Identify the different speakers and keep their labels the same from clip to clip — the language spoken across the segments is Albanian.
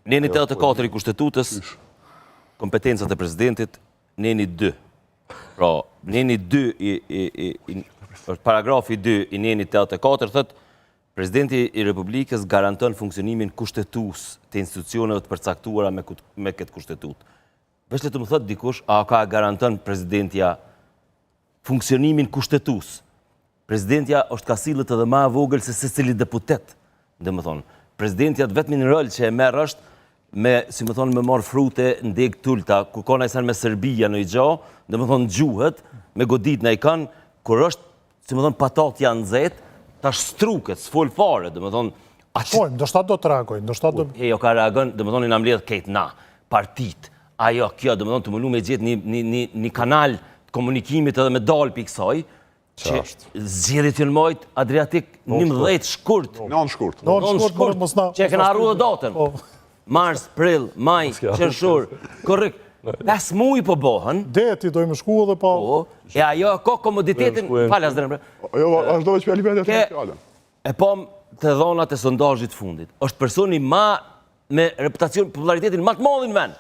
Speaker 1: Neni 84 i Kushtetutës, kompetencat e presidentit, neni 2. Pra, neni 2, paragrafi 2 i neni 84, thëtë, Presidenti i Republikës garanton funksionimin kushtetues të institucioneve të përcaktuara me këtë kushtetut. Veç le të më thëtë dikush, a ka garanton presidentja funksionimin kushtetues? Presidentja është ka sillet edhe ma vogël se secili deputet, dhe më thonë. Presidentja të vetëmin rol që e merr është me, si më thonë, me marë frute në degë tulta, ku ka nëjësar me Serbia në i gjo, dhe më thonë gjuhët, me godit në i kanë, kur është, si më thonë, patat janë zetë, ta shstruket, s'fol fare, dhe më thonë...
Speaker 2: Pojmë, ndoshta do të reagojnë, ndoshta do...
Speaker 1: Jo ka reagojnë, dhe më thonë, i në mledhë kejtë na, partit, ajo, kjo, dhe më thonë, të mënu me gjithë një kanal të komunikimit edhe me dalë për kësaj, që zgjedhjet janë mojt Adriatik 11 shkurt.
Speaker 3: 9 shkurt.
Speaker 2: 9 shkurt,
Speaker 1: që e këna arru dhe datën. Mars, prill, maj, qershor, korrekt. 5 muaj po bohën.
Speaker 2: Deti dojmë shku edhe pa...
Speaker 1: E ajo ka komoditetin... Falas, dërëm.
Speaker 3: Jo, është dojë që për libet e të fjallën.
Speaker 1: E pom të dhonat e sondazhit fundit. Është personi ma me reputacion, popularitetin ma të madhin ven.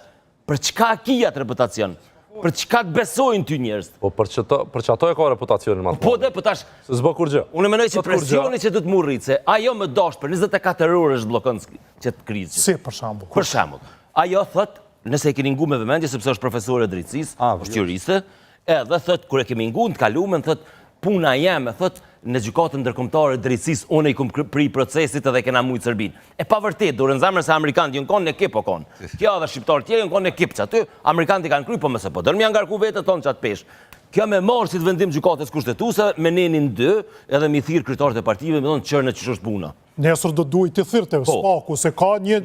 Speaker 1: Për çka kijat reputacion? Për çka të besojnë ty njerëz?
Speaker 4: Po për që ato e ka reputacionin ma të madhin.
Speaker 1: Po dhe, po tash...
Speaker 4: Se zbë kur gjë.
Speaker 1: Unë menoj që presioni që du të mu rritë, se ajo më dash për 24 orë është blokon që të krizë.
Speaker 2: Si, për shambull.
Speaker 1: Për shambull. Ajo thët, nëse e keni ngu me vëmendje, sepse është profesore drejtësisë, është juriste, edhe thët, kur e kemi ngu në të kalumen, thët, puna jeme, thët, në gjykatën ndërkombëtare drejtësisë, unë i kum pri procesit edhe kena mujtë Serbinë. E pa vërtet, durë në zemrën se Amerikanët jënë konë në ekip o konë. Kjo edhe shqiptarë tjerë jënë konë në ekip që aty, Amerikanët i kanë kry, po mëse po dërmi janë ngarku vetët tonë që atë peshë. Kjo me marë si të vendim gjykatës kushtetuse, me nenin 2, edhe mi thirë krytarët e partive, me thonë qërë në që është puna.
Speaker 2: Nesër do duhet të thirte spaku, se ka një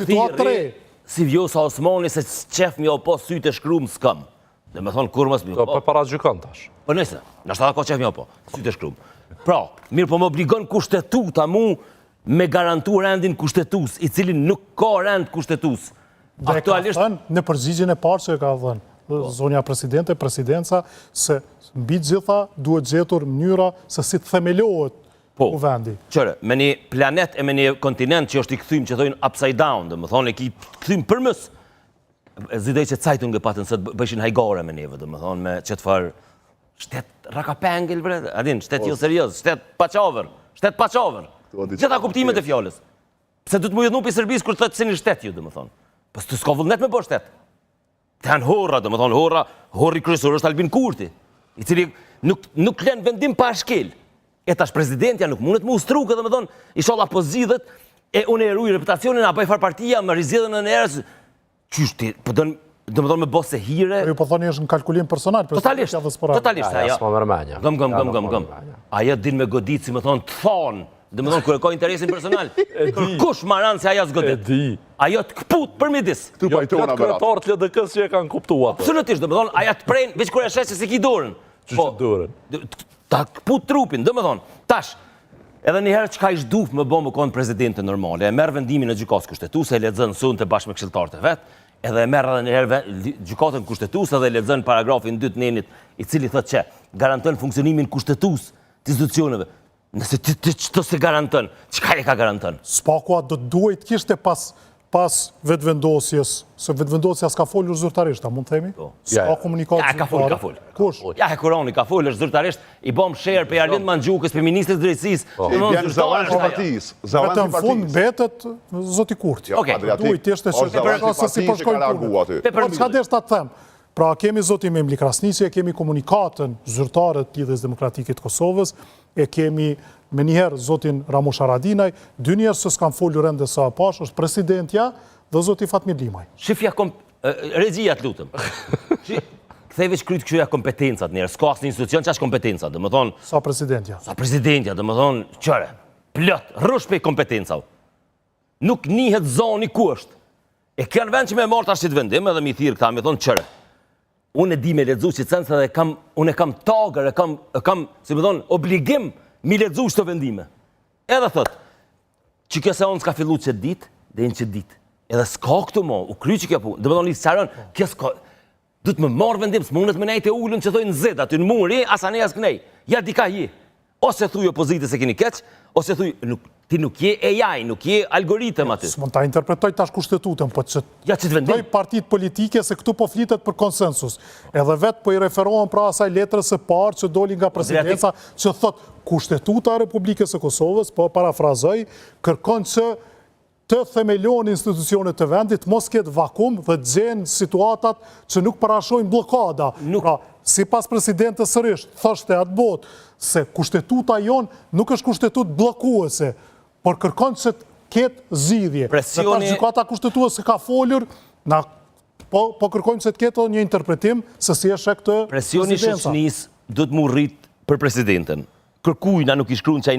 Speaker 2: situatë re.
Speaker 1: Si Vjosa Osmani, se qef mi o po sytë e shkrum s'kam. Dhe me thonë kur mës mi o po.
Speaker 4: Për para gjykon tash.
Speaker 1: Po nëse, nështë ta ka qef mi o po, sytë e shkrum. Pra, mirë po më obligon kushtetuta mu me garantu rendin kushtetus, i cilin nuk ka rend kushtetus.
Speaker 2: Dhe ka thënë në përgjigjen e parë që ka thënë zonja presidente, presidenca, se mbi gjitha duhet gjetur mënyra se si të themelohet u vendi.
Speaker 1: Qëre, me një planet e me një kontinent që është i këthym që thojnë upside down, dhe më thonë e ki këthym përmës, zidej që cajtun nga patën se të bëshin hajgare me neve, dhe më thonë me që të farë shtet rakapengil, bre, adin, shtet jo serios, shtet paqavër. Gjitha kuptimet e fjallës. Pse du të mu jedhnu për Serbis kër të të cini shtet ju, dhe më thonë. Pës të s'ka vullnet me bërë shtet. Të janë horra, dhe më thonë, horri kryesor është Albin Kurti, i cili nuk len vendim pa shkel. E tash prezidentja nuk mundet mu ustruke, dhe më thonë, i sholla po zidhet, e unë e ruj reputacionin, apo e far partia, më rizidhen në nërës, qyshti, po dënë, dhe më thonë me bose hire...
Speaker 2: Ju po thoni është në kalkulim personal,
Speaker 1: totalisht, aja. Gëm. Aja din me godit, si më thonë, të thonë, dhe më thonë, kërë ka interesin personal. Kush maran se aja s'godet? Ajo të këput për midis.
Speaker 4: Jo, këtë kretarët LDK-s që e kanë kuptua.
Speaker 1: Absolutisht, dhe më thonë, aja të prejnë, veç kërë e shetë se si ki dorën.
Speaker 4: Qështë dorën?
Speaker 1: Ta këput trupin, dhe më thonë, tash, edhe njëherë që ka ish duf më bo më konë prezidente normale, e merë vendimin e gjykatës kushtetuse, e lexon sun të bashkë me këshilltarët e vetë, edhe e merë edhe njëherë gjykatën kushtetuse dhe lexon paragrafin 2 të nenit, i cili thët që garanton funksionimin kushtetus të institucioneve. Nëse të se garanton, qëka e ka garanton?
Speaker 2: Spakua do të duhet kishte pas vetëvendosjes, se vetëvendosja s'ka folur zyrtarisht, a mund të themi? S'ka komunikatë zyrtare?
Speaker 1: Ja, ka fol.
Speaker 2: Kush?
Speaker 1: Ja, e Kurani ka fol, është zyrtarisht, i bom shërë për Arlind Mangjukës, për Ministrës Drejtësisë.
Speaker 3: I bjenë zavan që partijës.
Speaker 2: Vetëm fund betet Zoti Kurti. Duhet ishte që si përshkojnë punë. Për çka desh ta them? Pra kemi Zoti Memli Krasniqi, kemi komunikatën zyrtare të Lidhjes Demokratike të Kosovës, e kemi me njëherë Zotin Ramush Haradinaj, dy njerëz që s'kan folur ende sa pash, është presidentja dhe Zoti Fatmir Limaj.
Speaker 1: Shifja regjia të lutëm. Ktheve që krytë këshuja kompetencat njerë, s'ka asë një institucion që ashtë kompetencat, dhe më thonë...
Speaker 2: Sa presidentja.
Speaker 1: Sa presidentja, dhe më thonë, qëre, plët, rrush pe kompetencav. Nuk nihet zoni ku është. E kënë vend që me martë ashtë që të vendim, edhe mi thirë këta, mi thonë, qëre, unë e di me ledzu që të sensa dhe unë e kam tagër, e kam, si me thonë, obligim mi ledzu që të vendime. Edhe thëtë, që kjo se onë s'ka fillu që dit, dhe në që dit. Edhe s'ka këtu mo, u kry që kjo punë, dhe me thonë lisë qarën, kjo s'ka, du të më marë vendim, s'mundet me nejtë e ullën që thojnë në zed, aty në muri, asa ne as kënej, ja di ka je. ose thuj opozitës se keni keq, ose thuj, ti nuk je AI, nuk je algoritëm aty.
Speaker 2: Së mund ta interpretoj tash kushtetutën, po që
Speaker 1: të vendim.
Speaker 2: Partit politike se këtu po flitet për konsensus. Edhe vetë po i referohen pra asaj letrës së parë që doli nga presidenca që thot kushtetuta e Republikës së Kosovës, po parafrazoj, kërkon që të themelon institucionet të vendit, mos ketë vakum dhe gjenë situatat që nuk parashojnë blokada. Pra, si pas presidentës sërish, thoshte atë botë, se kushtetuta jonë nuk është kushtetut blokuese, por kërkon që të ketë zgjidhje. Dhe tash gjykata kushtetuese ka folur, po kërkojmë që të ketë një interpretim se si është këtë
Speaker 1: presioni shoqërisë do të mu rrit për presidentën. Kërkuj na nuk i shkruan çaj